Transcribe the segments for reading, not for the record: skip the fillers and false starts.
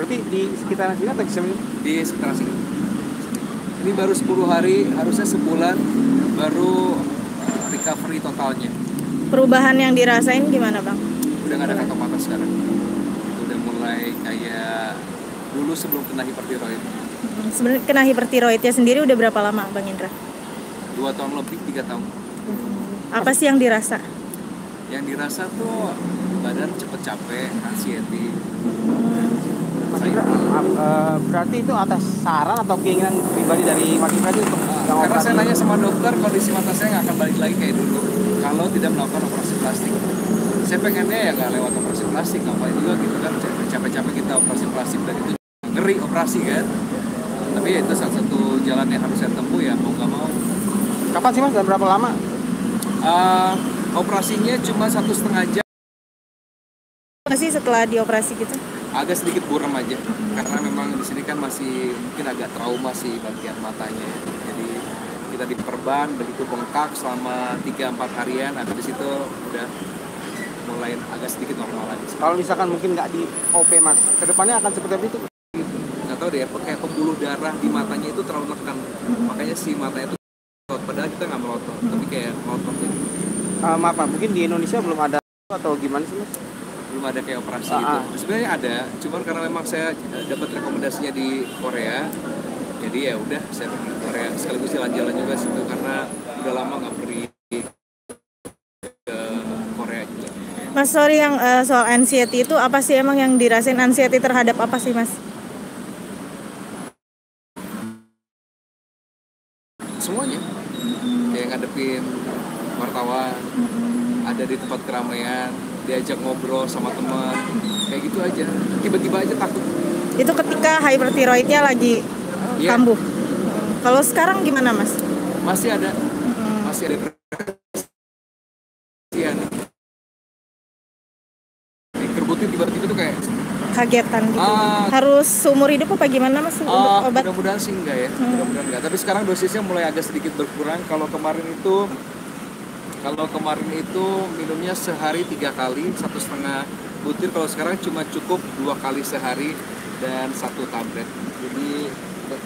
Berarti di sekitaran sini atau di sekitaran sini. Ini baru 10 hari, harusnya sebulan baru recovery totalnya. Perubahan yang dirasain gimana Bang? Udah nggak ada kantong mata sekarang. Udah mulai kayak dulu sebelum kena hipertiroid. Sebenarnya kena hipertiroidnya sendiri udah berapa lama Bang Indra? 2 tahun lebih, 3 tahun. Apa sih yang dirasa? Yang dirasa tuh badan cepet capek, anxiety. Berarti itu atas saran atau keinginan pribadi dari Mas Indra itu untuk karena saya nanya sama dokter, kondisi mata saya nggak akan balik lagi kayak dulu kalau tidak melakukan operasi plastik. Saya pengennya ya nggak lewat operasi plastik, ngapain juga gitu kan, capek-capek kita operasi plastik dan itu ngeri operasi kan. Tapi ya itu salah satu jalan yang harus saya tempuh ya, mau nggak mau. Kapan sih Mas, dan berapa lama? Operasinya cuma 1,5 jam. Masih setelah dioperasi gitu? Agak sedikit buram aja, karena memang di sini kan masih mungkin agak trauma sih bagian matanya. Jadi kita diperban, begitu bengkak selama 3-4 harian, habis itu udah mulai agak sedikit normal lagi. Kalau misalkan mungkin nggak di OP Mas, kedepannya akan seperti apa itu? Nggak tahu deh, kayak pembuluh darah di matanya itu terlalu nekan, makanya si matanya itu melotot. Padahal kita nggak melotot, tapi kayak melotot gitu. Maaf Pak, mungkin di Indonesia belum ada atau gimana sih Mas? Belum ada kayak operasi itu. Sebenarnya ada, cuman karena memang saya dapat rekomendasinya di Korea, jadi ya udah saya pergi ke Korea sekaligus jalan-jalan juga situ karena udah lama nggak pergi ke Korea juga. Mas, sorry, yang soal anxiety itu apa sih emang yang dirasain? Anxiety terhadap apa sih Mas? Semuanya, kayak ngadepin wartawan, ada di tempat keramaian, diajak ngobrol sama teman, kayak gitu aja. Tiba-tiba aja takut. Itu ketika hypertiroidnya lagi kambuh. Kalau sekarang gimana Mas? Masih ada kerbutin tiba-tiba tuh kayak Kagetan gitu. Harus seumur hidup apa gimana Mas untuk obat? Mudah-mudahan sih enggak ya, mudah-mudahan enggak. Tapi sekarang dosisnya mulai agak sedikit berkurang. Kalau kemarin itu minumnya sehari 3 kali, 1,5 butir. Kalau sekarang cuma cukup 2 kali sehari dan 1 tablet. Jadi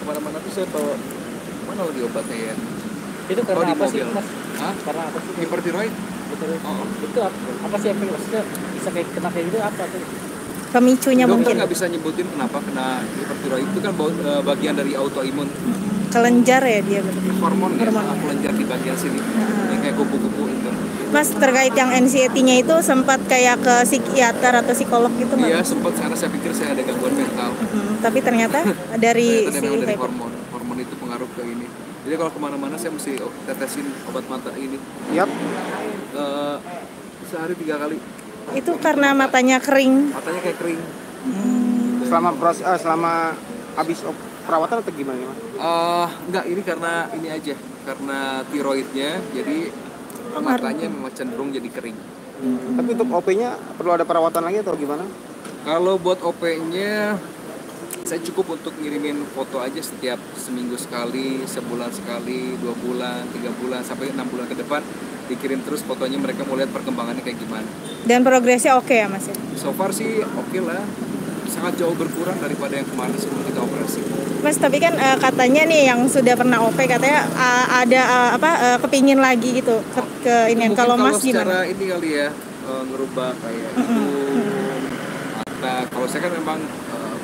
kemana-mana tuh saya bawa, mana lagi obatnya ya? Itu karena apa sih Mas? Karena apa sih? Hipertiroid. Itu apa sih efeknya maksudnya bisa kayak kena kayak gitu apa tuh? Pemicunya Dokter mungkin. nggak bisa nyebutin kenapa kena hipertiroid, itu kan bagian dari autoimun. Kelenjar ya dia betul. Hormon ya, kelenjar di bagian sini. Yang kayak kupu-kupu itu. Mas, terkait yang anxiety-nya itu sempat kayak ke psikiater atau psikolog gitu Mas? Iya, sempat, karena saya pikir saya ada gangguan mental. Tapi ternyata dari dari hormon itu pengaruh ke ini. Jadi kalau kemana-mana saya mesti tetesin obat mata ini. Yap. Sehari 3 kali. Itu karena matanya kering. Matanya kayak kering. Selama habis perawatan atau gimana Mas? Enggak, ini karena ini aja, karena tiroidnya, jadi matanya memang cenderung jadi kering. Tapi untuk OP-nya perlu ada perawatan lagi atau gimana? Kalau buat OP-nya, saya cukup untuk ngirimin foto aja setiap seminggu sekali, sebulan sekali, 2 bulan, 3 bulan, sampai 6 bulan ke depan. Dikirim terus fotonya, mereka mau lihat perkembangannya kayak gimana. Dan progresnya oke ya Mas ya? So far sih oke lah, sangat jauh berkurang daripada yang kemarin sebelum kita operasi. Mas, tapi kan katanya nih yang sudah pernah OP katanya ada kepingin lagi gitu ke ini. Kalau Mas gimana? Secara ini kali ya, ngerubah kayak itu. Kalau saya kan memang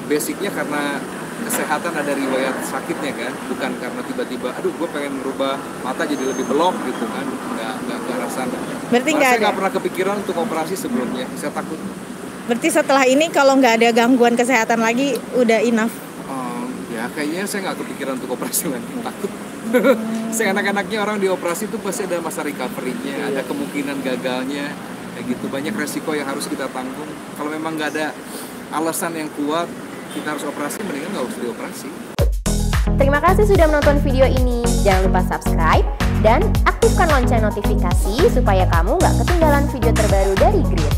basicnya karena kesehatan, ada riwayat sakitnya kan, bukan karena tiba-tiba aduh gue pengen merubah mata jadi lebih belok gitu kan, nggak rasa. Berarti nggak ada? Saya nggak pernah kepikiran untuk operasi sebelumnya, saya takut. Berarti setelah ini kalau nggak ada gangguan kesehatan lagi udah enough? Ya kayaknya saya nggak kepikiran untuk operasi lagi, takut. Saya enak-enaknya orang dioperasi itu pasti ada masa recovery-nya, ada kemungkinan gagalnya, kayak gitu, banyak resiko yang harus kita tanggung. Kalau memang nggak ada alasan yang kuat kita harus operasi, mendingan nggak usah dioperasi. Terima kasih sudah menonton video ini. Jangan lupa subscribe dan aktifkan lonceng notifikasi supaya kamu nggak ketinggalan video terbaru dari Grit.